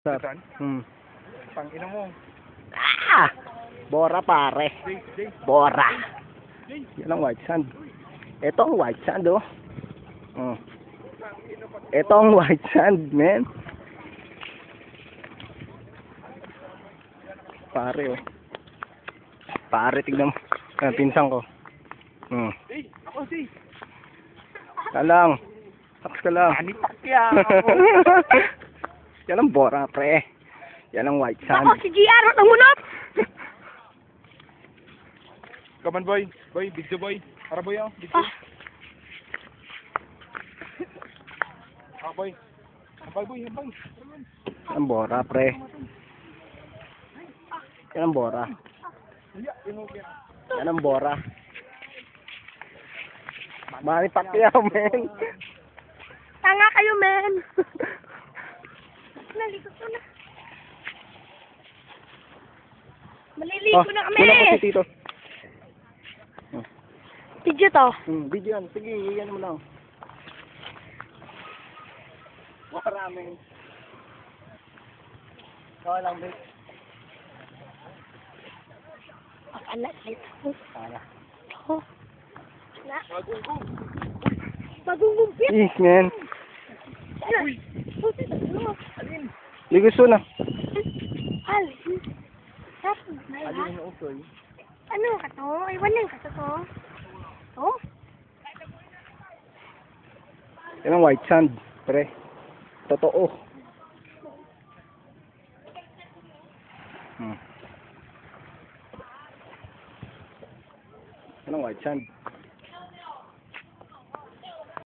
Sir. Hmm. Pang-ina mo. Ah! Bora pare. Bora. Yan ang white sand. Ito ang white sand oh. Hmm. Ito ang white sand, man. Pare oh. Pare, tignan mo. Yan, pinsan ko. Hmm. Ako si. Kalang. Saks ka lang. Ani Pacquiao. Yan ang bora, pre. Yan ang white sand. Ako si GR, namunot! Come on, boy. Boy, video boy. Para boy, oh. Video. Ah, boy. Hampay, boy. Hampay. Yan ang bora, pre. Yan ang bora. Yan ang bora. Manny Pacquiao, men. Tanga kayo, men! Naligo ko na. Maliligo na kami! Kulang ko si Tito. Video to. Video yan. Sige, yan mo lang. Maraming. Ikaw lang, babe. Anak, ito. Sana. Oh. Anak. Magunggungpit. Yes, man. Anak. Ano? Ligus na. Alin. Alin yung usoy. Ano ka to? Iwan lang ka to. Oh? Yan ang white sand, pre. Totoo. Yan ang white sand.